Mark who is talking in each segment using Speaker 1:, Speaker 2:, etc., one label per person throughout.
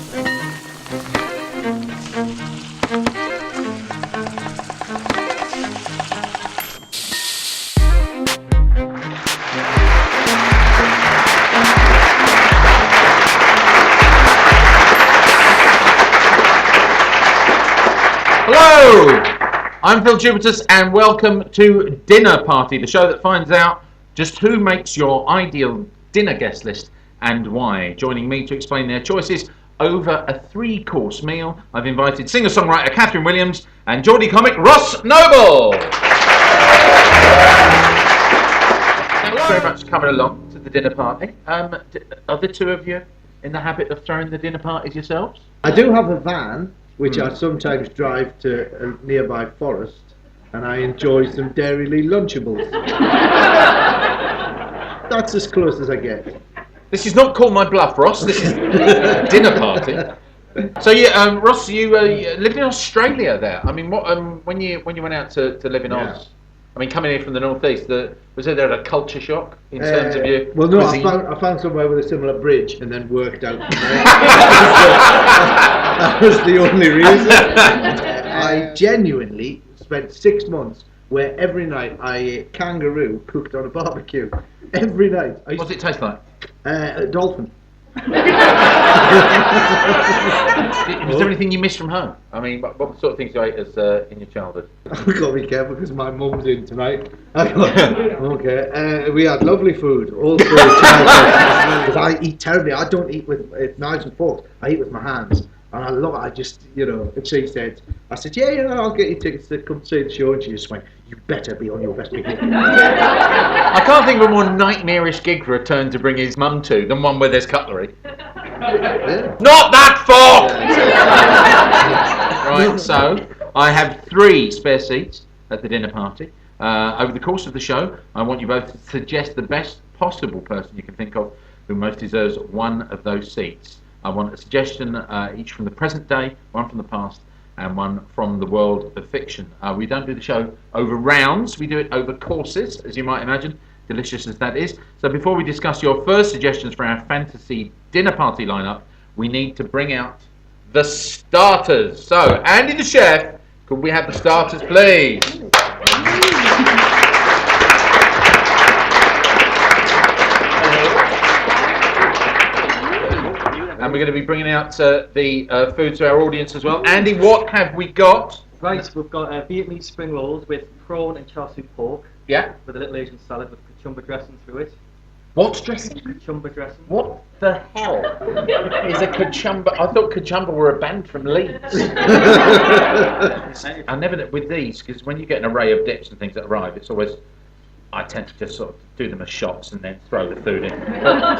Speaker 1: Hello, I'm Phill Jupitus and welcome to Dinner Party, the show that finds out just who makes your ideal dinner guest list and why. Joining me to explain their choices over a 3-course meal, I've invited singer-songwriter Kathryn Williams and Geordie comic Ross Noble. Thank you very much for coming along to the dinner party. Are the two of you in the habit of throwing the dinner parties yourselves?
Speaker 2: I do have a van, which I sometimes drive to a nearby forest, and I enjoy some Dairy Lunchables. That's as close as I get.
Speaker 1: This is not called my bluff, Ross. This is a dinner party. So, Ross, you lived in Australia there. I mean, what when you went out to live in Oz? I mean, coming here from the northeast, was there a culture shock in terms of your
Speaker 2: Well, no,
Speaker 1: cuisine?
Speaker 2: I found somewhere with a similar bridge and then worked out. That was the only reason. I genuinely spent 6 months where every night I ate kangaroo cooked on a barbecue. Every night.
Speaker 1: What does it taste like?
Speaker 2: A dolphin.
Speaker 1: Was there anything you missed from home? I mean, what sort of things you ate as in your childhood?
Speaker 2: I've got to be careful because my mum's in tonight. Okay, we had lovely food all through childhood. Because I eat terribly. I don't eat with knives and forks. I eat with my hands. And I just, and she said, I said, yeah, I'll get you tickets to come see the show. And she just went, you better be on your best behavior.
Speaker 1: I can't think of a more nightmarish gig for a turn to bring his mum to than one where there's cutlery.
Speaker 2: Yeah.
Speaker 1: Not that fork! Right, so I have 3 spare seats at the dinner party. Over the course of the show, I want you both to suggest the best possible person you can think of who most deserves one of those seats. I want a suggestion each from the present day, one from the past, and one from the world of fiction. We don't do the show over rounds, we do it over courses, as you might imagine, delicious as that is. So before we discuss your first suggestions for our fantasy dinner party lineup, we need to bring out the starters. So, Andy the chef, could we have the starters, please? And we're going to be bringing out the food to our audience as well. Andy, what have we got?
Speaker 3: Right, we've got Vietnamese spring rolls with prawn and char siu pork.
Speaker 1: Yeah.
Speaker 3: With a little Asian salad with kachumba dressing through it.
Speaker 1: What dressing?
Speaker 3: Kachumba dressing.
Speaker 1: What the hell is a kachumba? I thought kachumba were a band from Leeds. I never with these, because when you get an array of dips and things that arrive, it's always, I tend to just sort of do them as shots and then throw the food in.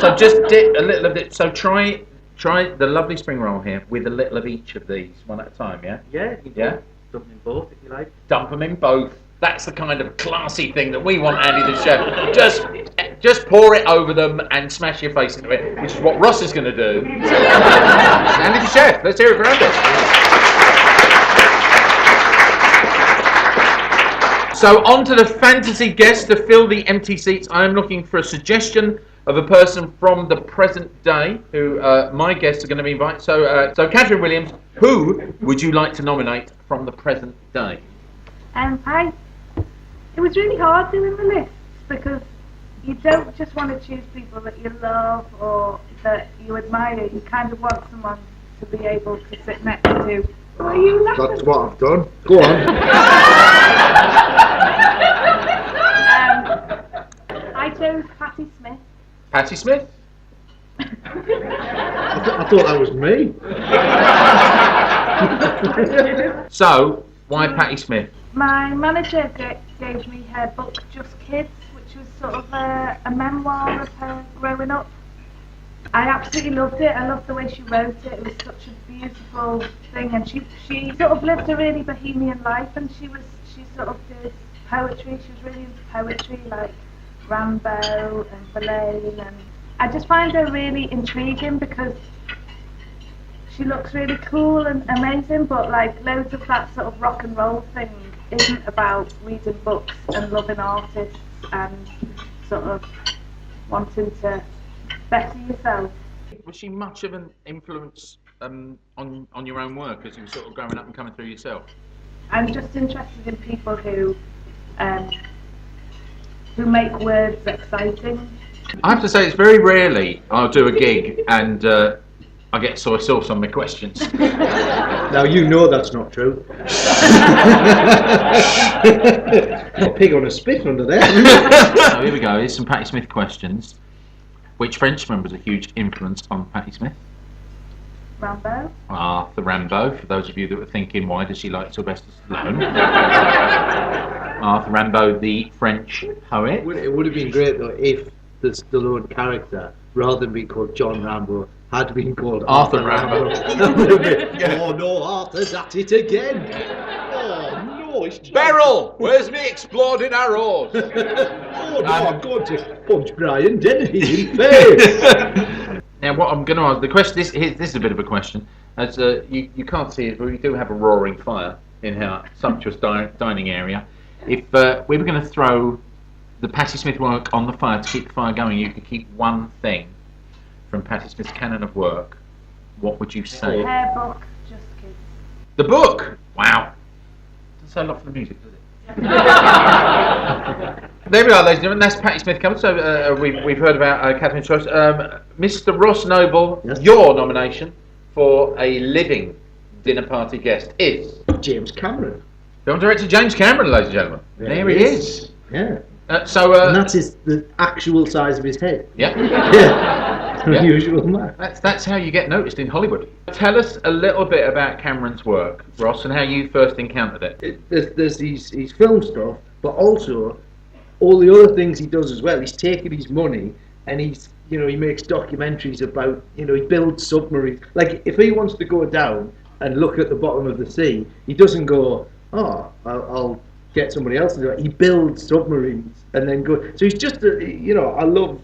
Speaker 1: So just dip a little of it. So try the lovely spring roll here with a little of each of these, one at a time, yeah?
Speaker 3: Yeah, you can dump them in both if you like.
Speaker 1: Dump them in both. That's the kind of classy thing that we want Andy the chef. Just pour it over them and smash your face into it, which is what Ross is going to do. Andy the chef, let's hear it for Andy. So on to the fantasy guest to fill the empty seats. I am looking for a suggestion of a person from the present day who my guests are going to be invited. So Kathryn Williams, who would you like to nominate from the present day?
Speaker 4: It was really hard doing the list because you don't just want to choose people that you love or that you admire. You kind of want someone to be able to sit next to. What are you laughing?
Speaker 2: That's what I've done. Go on.
Speaker 4: I chose Patti Smith.
Speaker 1: Patti Smith?
Speaker 2: I thought that was me.
Speaker 1: So, why Patti Smith?
Speaker 4: My manager gave me her book Just Kids, which was sort of a memoir of her growing up. I absolutely loved it. I loved the way she wrote it. It was such a beautiful thing, and she sort of lived a really bohemian life, and she sort of did poetry. She was really into poetry, like Rambo and Phill, and I just find her really intriguing because she looks really cool and amazing, but like loads of that sort of rock and roll thing isn't about reading books and loving artists and sort of wanting to better yourself.
Speaker 1: Was she much of an influence on your own work as you were sort of growing up and coming through yourself?
Speaker 4: I'm just interested in people who make words exciting.
Speaker 1: I have to say, it's very rarely I'll do a gig and I get soy sauce on my questions.
Speaker 2: Now you know that's not true. A pig on a spit under there.
Speaker 1: So here we go. Here's some Patti Smith questions. Which Frenchman was a huge influence on Patti Smith?
Speaker 4: Rambo.
Speaker 1: Arthur Rimbaud, for those of you that were thinking, why does she like Sylvester Stallone? Arthur Rimbaud, the French poet.
Speaker 2: It would have been great though if the Stallone character, rather than being called John Rambo, had been called
Speaker 1: Arthur Rambo.
Speaker 2: Oh no, Arthur's at it again. Oh no, it's just...
Speaker 1: Beryl, where's me exploding arrows?
Speaker 2: Oh no, I'm going to punch Brian Dennehy in the face.
Speaker 1: Now, what I'm going to ask, the question, this is a bit of a question, as you can't see it, but we do have a roaring fire in our sumptuous dining area. If we were going to throw the Patti Smith work on the fire to keep the fire going, you could keep one thing from Patti Smith's canon of work, what would you say?
Speaker 4: Her book, Just Kids.
Speaker 1: The book! Wow. Doesn't say a lot for the music, does it? There we are, ladies and gentlemen. That's Patti Smith covered. So we've heard about Kathryn's choice. Mr. Ross Noble,
Speaker 2: yes.
Speaker 1: Your nomination for a living dinner party guest is
Speaker 2: James Cameron.
Speaker 1: film director James Cameron, ladies and gentlemen. There he is.
Speaker 2: Yeah.
Speaker 1: And
Speaker 2: that's the actual size of his head.
Speaker 1: Yeah.
Speaker 2: Yeah. Unusual man.
Speaker 1: That's how you get noticed in Hollywood. Tell us a little bit about Cameron's work, Ross, and how you first encountered it.
Speaker 2: There's his film stuff, but also all the other things he does as well. He's taking his money and he makes documentaries about, he builds submarines. Like, if he wants to go down and look at the bottom of the sea, he doesn't go, I'll get somebody else to do it. He builds submarines and then go. So he's just I love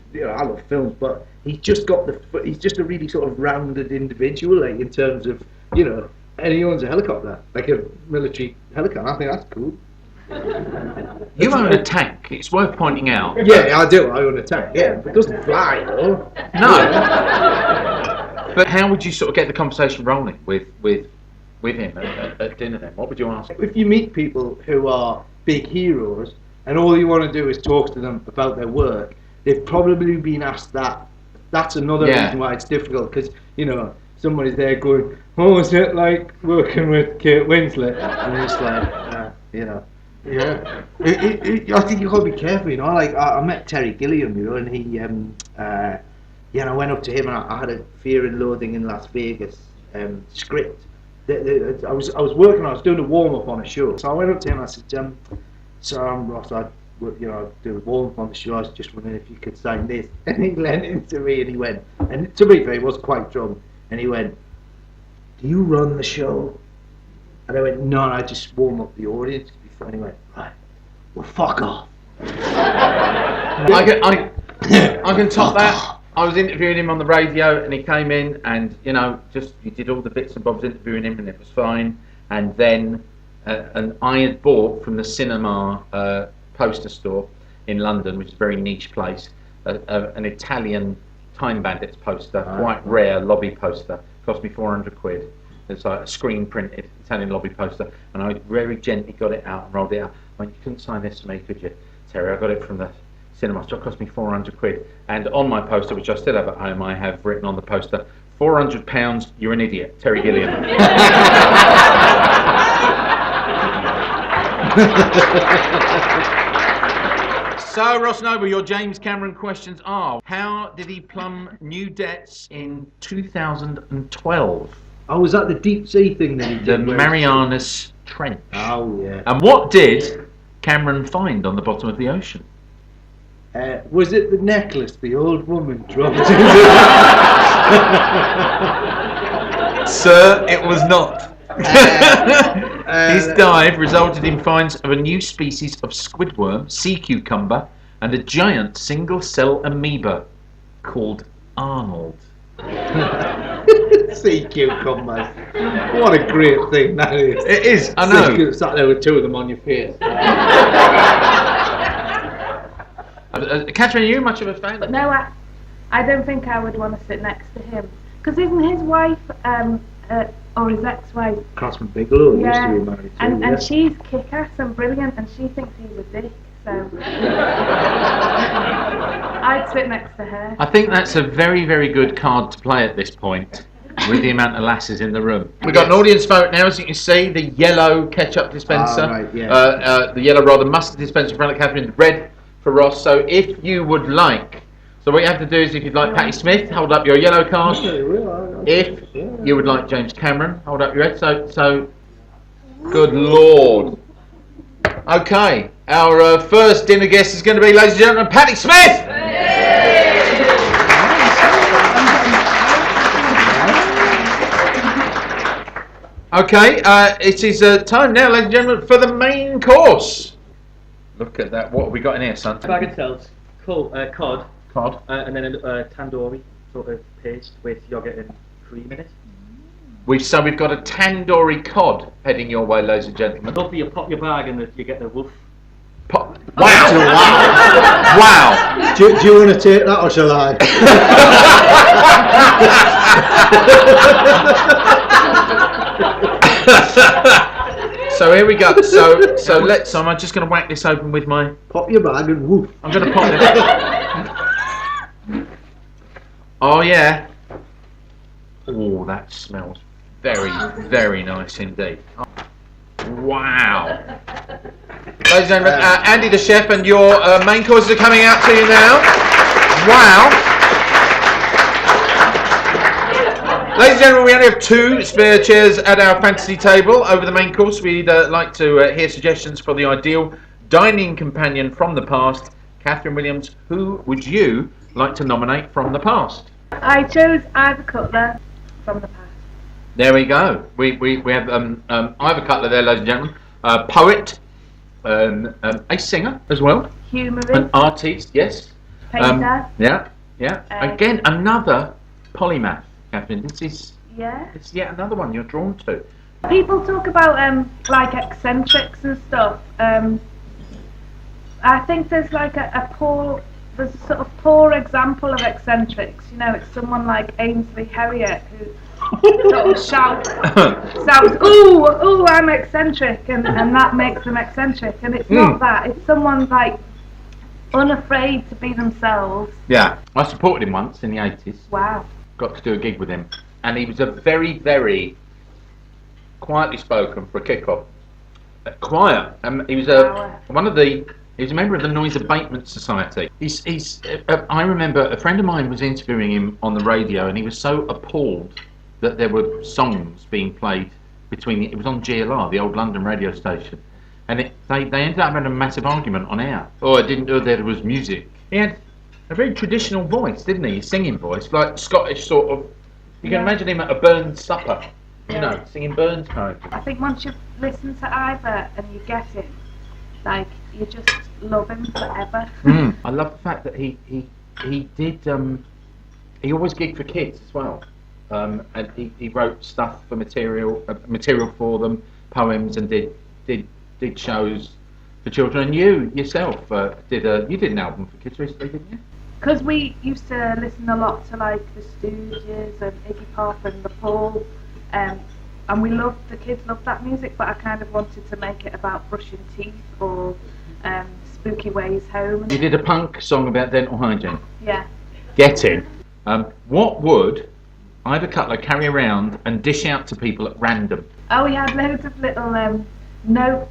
Speaker 2: films, but he's just a really sort of rounded individual, like, in terms of, and he owns a helicopter, like a military helicopter. I think that's cool.
Speaker 1: You own a tank, it's worth pointing out.
Speaker 2: Yeah, I do. I own a tank, yeah. But it doesn't fly, though.
Speaker 1: No. But how would you sort of get the conversation rolling with him at dinner then? What would you ask?
Speaker 2: If you meet people who are big heroes and all you want to do is talk to them about their work, they've probably been asked that. That's another reason why it's difficult, because, somebody's there going, oh, is it like working with Kate Winslet? And it's like, yeah. I think you've got to be careful, Like, I met Terry Gilliam, and he, I went up to him and I had a Fear and Loathing in Las Vegas script. I was doing a warm-up on a show. So I went up to him and I said, so Ross, I do a warm-up on the show. I was just wondering if you could sign this. And he leaned into me and he went, and to be fair, he was quite drunk. And he went, do you run the show? And I went, no, I just warm up the audience. And he went, right, well, fuck off.
Speaker 1: I can top that. I was interviewing him on the radio and he came in and, you did all the bits and bobs interviewing him and it was fine. And then and I had bought from the cinema poster store in London, which is a very niche place, an Italian Time Bandits poster, quite rare lobby poster. Cost me 400 quid. It's like a screen printed Italian lobby poster, and I very gently got it out and rolled it out. I went, you couldn't sign this for me, could you, Terry? I got it from the cinema store. It cost me 400 quid. And on my poster, which I still have at home, I have written on the poster, £400, you're an idiot, Terry Gilliam. So, Ross Noble, your James Cameron questions are: how did he plumb new debts in 2012?
Speaker 2: Oh, was that the deep sea thing that he did?
Speaker 1: The Marianas Trench.
Speaker 2: Oh, yeah.
Speaker 1: And what did Cameron find on the bottom of the ocean?
Speaker 2: Was it the necklace the old woman dropped into?
Speaker 1: Sir, it was not. His dive resulted in finds of a new species of squidworm, sea cucumber, and a giant single-cell amoeba called Arnold.
Speaker 2: Sea cucumbers. What a great thing that is.
Speaker 1: It is, I know.
Speaker 2: Sat there with two of them on your face.
Speaker 1: Kathryn, are you much of a fan?
Speaker 4: But no, I don't think I would want to sit next to him. Because isn't his wife, or his ex-wife,
Speaker 2: Cathryn Bigelow used to
Speaker 4: yeah,
Speaker 2: be married to.
Speaker 4: and
Speaker 2: Yeah.
Speaker 4: she's kick-ass and brilliant, and she thinks he's a dick, so I'd sit next to her.
Speaker 1: I think that's a very, very good card to play at this point, with the amount of lasses in the room. We've got an audience vote now, as you can see, the yellow ketchup dispenser,
Speaker 2: Right, yeah.
Speaker 1: the yellow rather mustard dispenser in front of Kathryn, the red for Ross. So if you would like, so what you have to do is, if you'd like Patti Smith, hold up your yellow card. If you would like James Cameron, hold up your red. So good Lord. Okay, our first dinner guest is going to be, ladies and gentlemen, Patti Smith. Okay, it is time now, ladies and gentlemen, for the main course. Look at that. What have we got in here, son?
Speaker 3: Bag of cells, cod,
Speaker 1: Cod.
Speaker 3: and then a tandoori sort of paste with yogurt and cream in it.
Speaker 1: We've got a tandoori cod heading your way, ladies and gentlemen.
Speaker 3: Lovely, you pop your bag and you get the woof.
Speaker 1: Wow! Wow!
Speaker 2: Do you want to take that or shall I?
Speaker 1: So here we go. So I'm just going to whack this open with my.
Speaker 2: Pop your bag and woof.
Speaker 1: I'm going to pop it. Oh yeah. Oh, that smells very, very nice indeed. Wow. Ladies and gentlemen, Andy the chef and your main courses are coming out to you now. Wow. Ladies and gentlemen, we only have 2 spare chairs at our fantasy table over the main course. We'd like to hear suggestions for the ideal dining companion from the past. Kathryn Williams, who would you like to nominate from the past?
Speaker 4: I chose Ivor Cutler from the past.
Speaker 1: There we go. We have Ivor Cutler there, ladies and gentlemen. Poet, a singer as well.
Speaker 4: Humorist.
Speaker 1: An artiste, yes.
Speaker 4: Painter.
Speaker 1: Yeah. Again, another polymath, Kathryn. It's yet another one you're drawn to.
Speaker 4: People talk about like eccentrics and stuff. I think there's like there's a sort of poor example of eccentrics. You know, it's someone like Ainsley Harriott who sort of shouts, ooh, I'm eccentric, and that makes them eccentric. And it's not that. It's someone like unafraid to be themselves.
Speaker 1: Yeah, I supported him once in the 80s.
Speaker 4: Wow.
Speaker 1: Got to do a gig with him, and he was a very, very quietly spoken for a kick-off. Quiet. He was he was a member of the Noise Abatement Society. I remember a friend of mine was interviewing him on the radio, and he was so appalled that there were songs being played it was on GLR, the old London radio station, and they ended up having a massive argument on air. Oh, I didn't know there was music. He had a very traditional voice, didn't he? A singing voice, like Scottish sort of. You can imagine him at a Burns supper, you know, singing Burns poetry.
Speaker 4: I think once you listen to Ivor and you get him, like, you just love him forever.
Speaker 1: I love the fact that he did. He always gigged for kids as well, and he wrote stuff for material for them, poems, and did shows for children. And you yourself did an album for kids recently, didn't you?
Speaker 4: Because we used to listen a lot to like the Stooges and Iggy Pop and the Paul, and the kids loved that music. But I kind of wanted to make it about brushing teeth or spooky ways home.
Speaker 1: You did a punk song about dental hygiene.
Speaker 4: Yeah.
Speaker 1: Get in. What would Ivor Cutler carry around and dish out to people at random?
Speaker 4: Oh, he had loads of little notes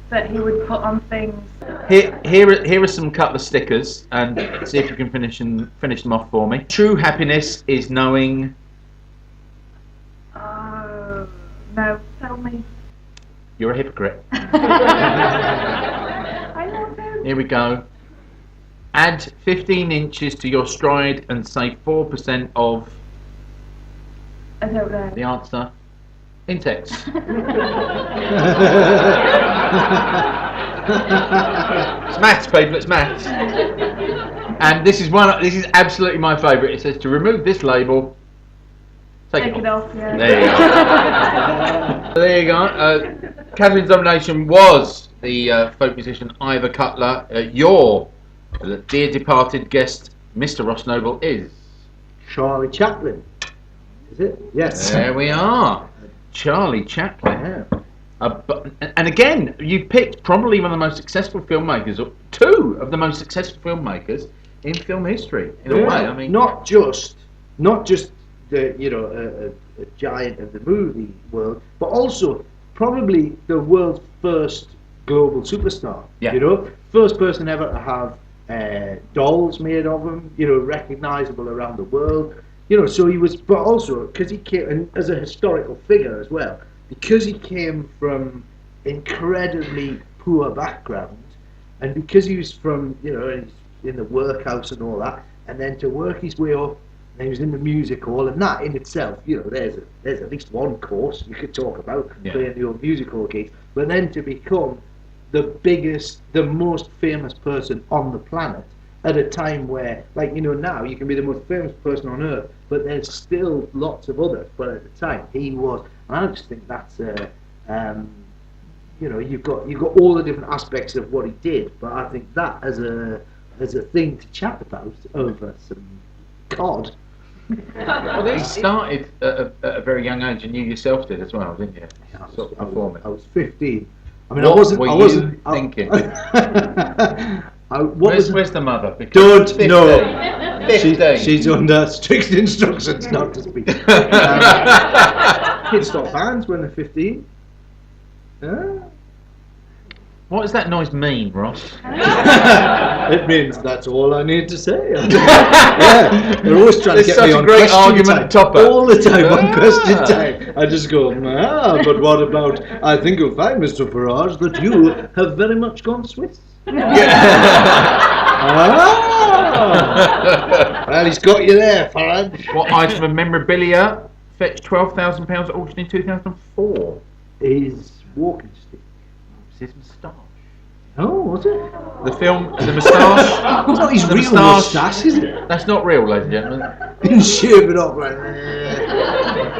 Speaker 4: that he would put on things.
Speaker 1: Here are some Cutler stickers, and see if you can finish them off for me. True happiness is knowing.
Speaker 4: Oh no! Tell me.
Speaker 1: You're a hypocrite.
Speaker 4: I love him.
Speaker 1: Here we go. Add 15 inches to your stride and say 4% of.
Speaker 4: I don't know.
Speaker 1: The answer. Intex. It's maths, people. It's maths. And this is absolutely my favourite. It says to remove this label. Take it off.
Speaker 4: Yeah.
Speaker 1: There you go. There you go. Kathryn's nomination was the folk musician Ivor Cutler. Your dear departed guest, Mr. Ross Noble, is
Speaker 2: Charlie Chaplin. Is it? Yes.
Speaker 1: There we are. Charlie Chaplin. And again, you picked probably one of the most successful filmmakers, or two of the most successful filmmakers in film history, in a way. I mean,
Speaker 2: not just the a giant of the movie world, but also probably the world's first global superstar.
Speaker 1: Yeah.
Speaker 2: First person ever to have dolls made of him, recognizable around the world. So he was, but also because he came, and as a historical figure as well, because he came from incredibly poor background, and because he was from, in the workhouse and all that, and then to work his way up, and he was in the music hall, and that in itself, there's at least one course you could talk about, playing the old music hall gigs, but then to become the biggest, the most famous person on the planet, at a time where, now you can be the most famous person on earth, but there's still lots of others. But at the time, he was, and I just think that's you've got all the different aspects of what he did. But I think that as a thing to chat about over some cod.
Speaker 1: Well, he started at a very young age, and you yourself did as well, didn't you?
Speaker 2: I was 15. I mean,
Speaker 1: What
Speaker 2: I
Speaker 1: were
Speaker 2: wasn't
Speaker 1: you thinking? Where's the mother? Because
Speaker 2: Don't know.
Speaker 1: 15.
Speaker 2: She's under strict instructions not to speak. Kids stop bands when they're 15.
Speaker 1: What does that noise mean, Ross?
Speaker 2: It means that's all I need to say. They're always trying to get me on
Speaker 1: great
Speaker 2: question
Speaker 1: argument
Speaker 2: time.
Speaker 1: topper.
Speaker 2: All the time on question time. I just go, but what about, I think you'll find, Mr. Farage, that you have very much gone Swiss. Well, he's got you there, Farage.
Speaker 1: What item of memorabilia fetched £12,000 at auction in 2004?
Speaker 2: His walking stick.
Speaker 1: It's his moustache.
Speaker 2: Oh, was it?
Speaker 1: The film, the moustache.
Speaker 2: It's not his
Speaker 1: the
Speaker 2: real moustache, is it?
Speaker 1: That's not real, ladies and gentlemen.
Speaker 2: Didn't shave it off like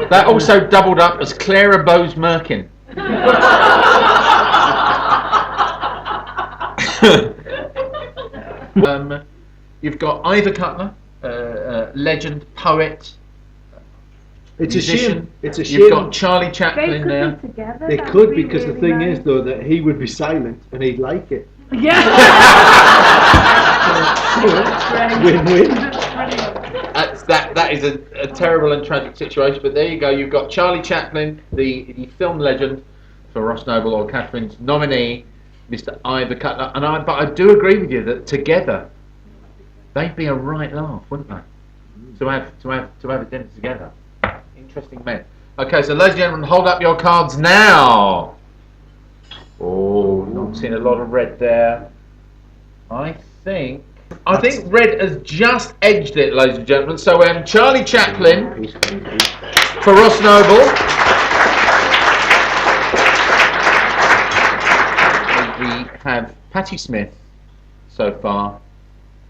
Speaker 1: That also doubled up as Clara Bowes Merkin. You've got Ivor Cutler, legend, poet,
Speaker 2: It's
Speaker 1: musician.
Speaker 2: a shame. It's a shame.
Speaker 1: You've got Charlie
Speaker 4: They
Speaker 1: Chaplin
Speaker 4: could
Speaker 1: there.
Speaker 4: be together.
Speaker 2: They
Speaker 4: That
Speaker 2: could,
Speaker 4: would be
Speaker 2: because the
Speaker 4: really
Speaker 2: thing
Speaker 4: nice.
Speaker 2: is, though, that he would be silent and he'd like it.
Speaker 4: Yeah.
Speaker 2: Win-win.
Speaker 1: That is a terrible and tragic situation, but there you go. You've got Charlie Chaplin, the film legend, for Ross Noble or Kathryn's nominee, Mr. Ivor Cutler, but I do agree with you that together they'd be a right laugh, wouldn't they? To have a dinner together. Interesting men. Okay, so ladies and gentlemen, hold up your cards now. Oh, not seeing a lot of red there. I think red has just edged it, ladies and gentlemen. So Charlie Chaplin for Ross Noble. We have Patti Smith so far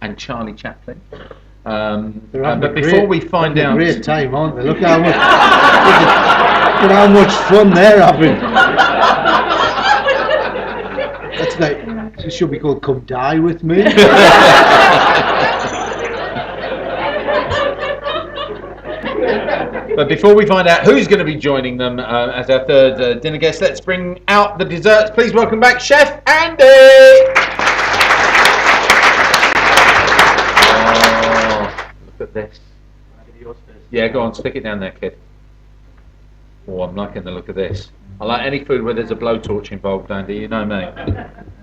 Speaker 1: and Charlie Chaplin. But before we find out,
Speaker 2: great time, aren't they? Look how much fun they're having. That's like, it should be called "Come Die With Me."
Speaker 1: But before we find out who's going to be joining them as our third dinner guest, let's bring out the desserts. Please welcome back Chef Andy. Look at this. Yeah, go on, stick it down there, kid. Oh, I'm liking the look of this. I like any food where there's a blowtorch involved, Andy, you know me.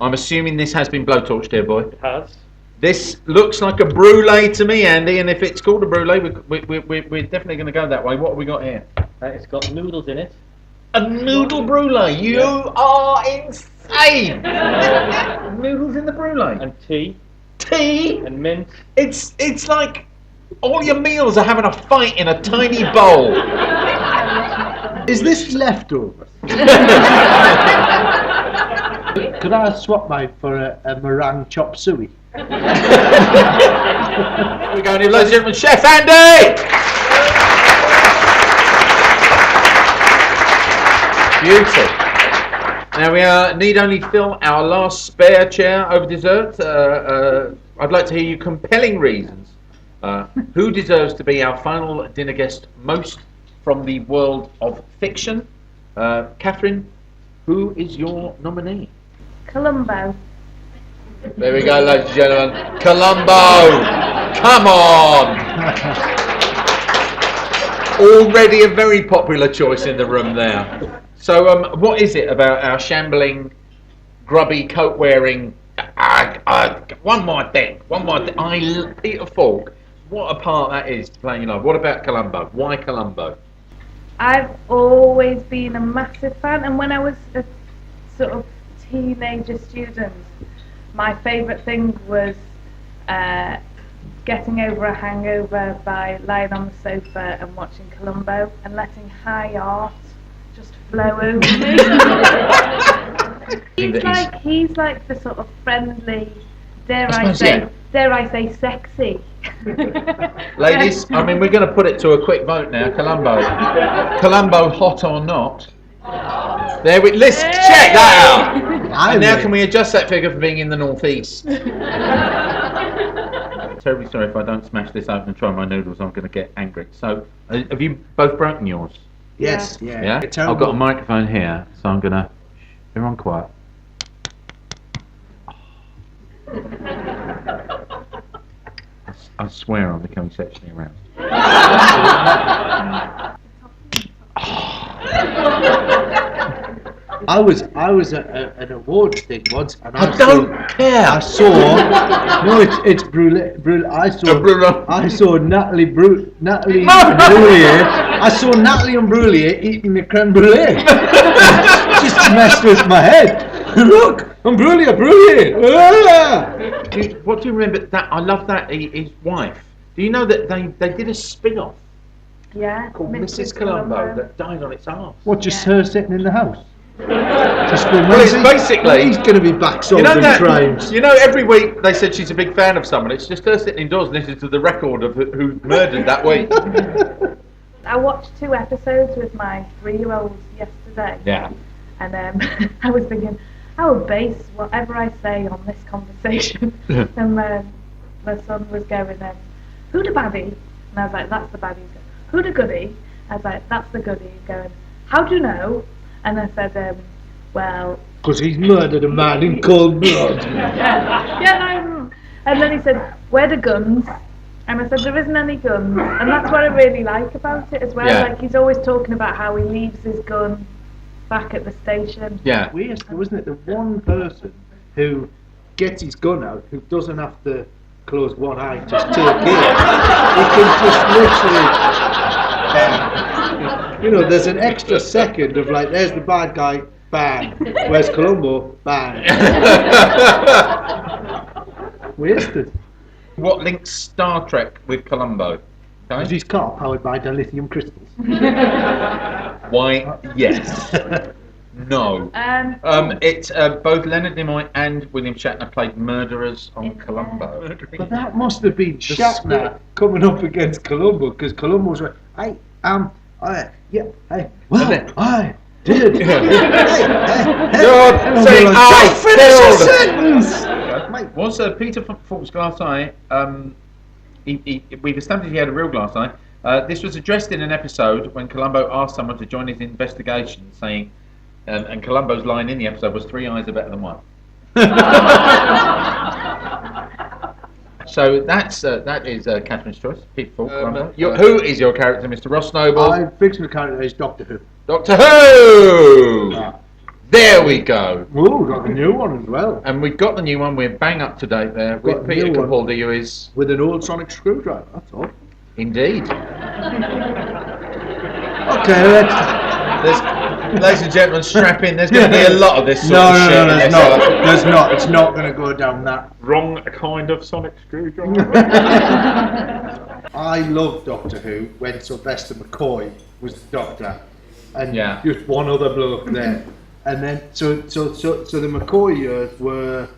Speaker 1: I'm assuming this has been blowtorched, dear boy.
Speaker 3: It has.
Speaker 1: This looks like a brulee to me, Andy, and if it's called a brulee, we're definitely going to go that way. What have we got here?
Speaker 3: It's got noodles in it.
Speaker 1: A noodle brulee? You are insane! Noodles in the brulee?
Speaker 3: And tea.
Speaker 1: Tea?
Speaker 3: And mint.
Speaker 1: It's like all your meals are having a fight in a tiny bowl.
Speaker 2: Is this leftovers? Could I swap mine for a meringue chop suey?
Speaker 1: Here we go, ladies and gentlemen, Chef Andy! Beauty. Now we need only fill our last spare chair over dessert. I'd like to hear you compelling reasons. Who deserves to be our final dinner guest most from the world of fiction. Kathryn, who is your nominee?
Speaker 4: Columbo.
Speaker 1: There we go, ladies and gentlemen. Columbo! Come on! Already a very popular choice in the room there. So, what is it about our shambling, grubby, coat-wearing... one more thing. Peter Falk. What a part that is to play in love. What about Columbo? Why Columbo?
Speaker 4: I've always been a massive fan, and when I was a sort of teenager student, my favourite thing was getting over a hangover by lying on the sofa and watching Columbo and letting high art just flow over me. he's like the sort of friendly, dare I say sexy.
Speaker 1: Ladies, I mean, we're going to put it to a quick vote now. Columbo, hot or not? Let's check that out. And now can we adjust that figure for being in the northeast? Terribly sorry if I don't smash this open and try my noodles. I'm going to get angry. So, have you both broken yours?
Speaker 2: Yes.
Speaker 1: Yeah. I've got a microphone here, so I'm going to. Everyone quiet. I swear I'm becoming sexually aroused.
Speaker 2: I was at an awards thing once, and
Speaker 1: I don't care.
Speaker 2: I saw it's Brûlé. I saw Natalie Imbruglia. I saw Natalie Imbruglia eating the creme brulee. Just messed with my head. Look, Imbruglia.
Speaker 1: What do you remember? That I love that his wife. Do you know that they did a spin-off?
Speaker 4: Yeah.
Speaker 1: Called Mrs. Columbo that died on its arse.
Speaker 2: What? Just her sitting in the house?
Speaker 1: Well, it's basically
Speaker 2: he's going to be back solving crimes.
Speaker 1: You know, every week they said she's a big fan of someone. It's just her sitting indoors listening to the record of who murdered that week.
Speaker 4: I watched 2 episodes with my 3-year-olds yesterday.
Speaker 1: Yeah.
Speaker 4: And I was thinking, I will base whatever I say on this conversation. And my son was going, who the baddie? And I was like, that's the baddie. He's going, who the goodie? I was like, that's the goodie. He's going, how do you know? And I said, well...
Speaker 2: Because he's murdered a man in cold blood.
Speaker 4: And then he said, where are the guns? And I said, there isn't any guns. And that's what I really like about it as well.
Speaker 1: Yeah.
Speaker 4: Like, he's always talking about how he leaves his gun back at the station.
Speaker 1: Yeah.
Speaker 2: Weird, wasn't it? The one person who gets his gun out, who doesn't have to close one eye, just take it. He can just literally... there's an extra second of like, there's the bad guy, bang. Where's Columbo? Bang. Wasted.
Speaker 1: What links Star Trek with Columbo?
Speaker 2: Is his car powered by dilithium crystals?
Speaker 1: Why, yes. No. It's both Leonard Nimoy and William Shatner played murderers on Columbo.
Speaker 2: But that must have been Shatner coming up against Columbo, because Columbo's like, I did.
Speaker 1: Was Peter Falk's glass eye? We've established he had a real glass eye. This was addressed in an episode when Columbo asked someone to join his investigation, saying, and Columbo's line in the episode was, 3 eyes are better than 1. So that is Kathryn's choice. Peter Falk. Who is your character, Mr. Ross Noble?
Speaker 2: My fictional character is Doctor Who.
Speaker 1: Doctor Who! There we go.
Speaker 2: Oh, we've got the new one as well.
Speaker 1: And we've got the new one. We're bang up to date there. With Peter Capaldi, who is...
Speaker 2: with an old sonic screwdriver, that's all.
Speaker 1: Indeed.
Speaker 2: Okay,
Speaker 1: ladies and gentlemen, strap in. There's going to be a lot of this sort of shit.
Speaker 2: No, there's not. It's not going to go down that.
Speaker 1: Wrong kind of sonic screwdriver.
Speaker 2: I love Doctor Who when Sylvester McCoy was the Doctor, and just one other bloke there, and then so the McCoy years were.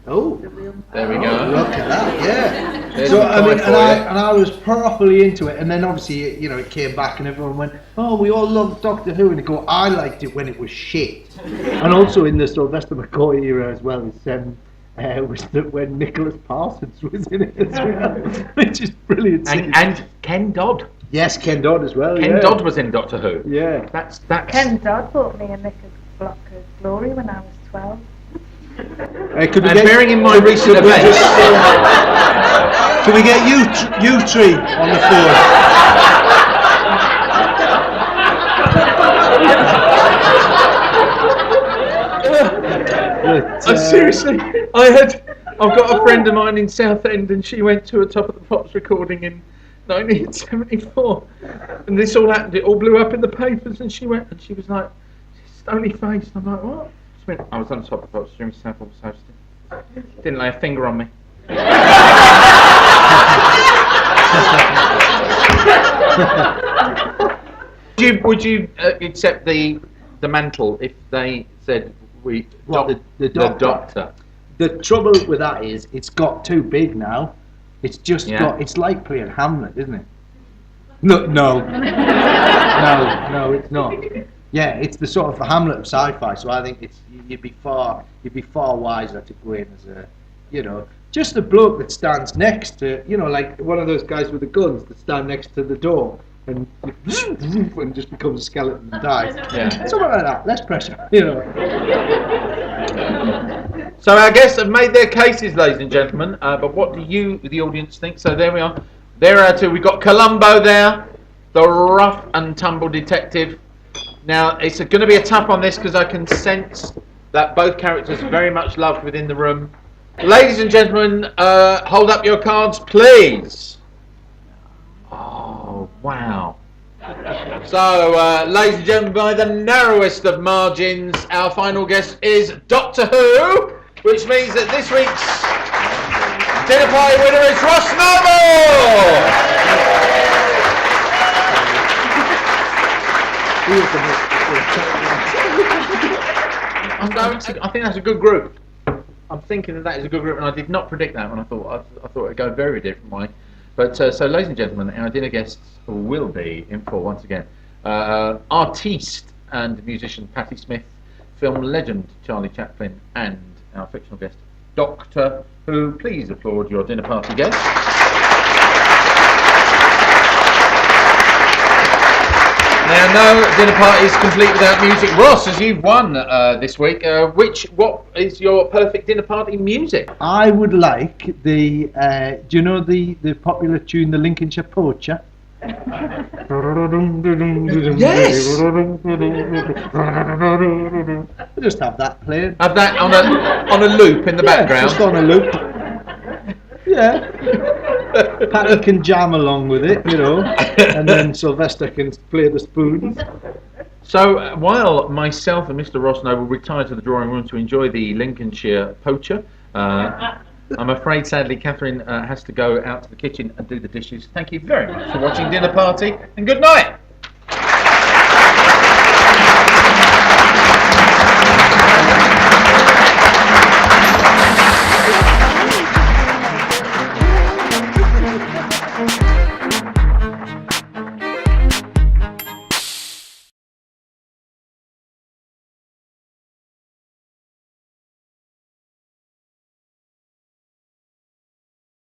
Speaker 2: There we go. Look at that, yeah.
Speaker 1: There's
Speaker 2: So I mean, and I was properly into it, and then obviously it came back, and everyone went, "Oh, we all loved Doctor Who," and they go, "I liked it when it was shit." And also in the Sylvester McCoy era as well, was when Nicholas Parsons was in it as well, which is brilliant.
Speaker 1: And Ken Dodd.
Speaker 2: Yes, Ken Dodd as well.
Speaker 1: Ken
Speaker 2: yeah.
Speaker 1: Dodd was in Doctor Who.
Speaker 2: Yeah.
Speaker 1: That's.
Speaker 4: Ken Dodd bought me a block of glory when I was 12.
Speaker 2: Could we
Speaker 1: And bearing in mind recent events,
Speaker 2: Can we get you three on the phone?
Speaker 1: seriously, I've got a friend of mine in Southend, and she went to a Top of the Pops recording in 1974, and this all happened. It all blew up in the papers, and she went, and she was like, stony faced. I'm like, what? She went, I was on Top of the Pops during Southend was hosting. Didn't lay a finger on me. Would you accept the mantle if they said the doctor?
Speaker 2: The trouble with that is it's got too big now. It's just got. It's like playing Hamlet, isn't it? No, it's not. Yeah, it's the sort of Hamlet of sci-fi. So I think you'd be far wiser to go in as a, just a bloke that stands next to, like one of those guys with the guns that stand next to the door and just becomes a skeleton and dies.
Speaker 1: Yeah.
Speaker 2: Something like that. Less pressure,
Speaker 1: So our guests have made their cases, ladies and gentlemen. But what do you, the audience, think? So there we are. There are two. We've got Columbo there, the rough and tumble detective. Now it's going to be a tough on this because I can sense that both characters are very much loved within the room. Ladies and gentlemen, hold up your cards, please. Oh, wow. So, ladies and gentlemen, by the narrowest of margins, our final guest is Doctor Who, which means that this week's dinner party winner is Ross Noble! I think that's a good group. I'm thinking that is a good group, and I did not predict that when I thought it'd go a very different way. But so, ladies and gentlemen, our dinner guests will be in full once again. Artiste and musician Patti Smith, film legend Charlie Chaplin, and our fictional guest Doctor Who. Please applaud your dinner party guests. Now, no dinner party is complete without music. Ross, as you've won this week, what is your perfect dinner party music?
Speaker 2: I would like the, do you know the popular tune, the Lincolnshire Poacher?
Speaker 1: Yes!
Speaker 2: Just have that playing.
Speaker 1: Have that on a loop in the background?
Speaker 2: Just on a loop. Yeah. Patty can jam along with it, and then Sylvester can play the spoons.
Speaker 1: So while myself and Mr. Ross Noble retire to the drawing room to enjoy the Lincolnshire Poacher, I'm afraid, sadly, Kathryn has to go out to the kitchen and do the dishes. Thank you very much for watching Dinner Party, and good night.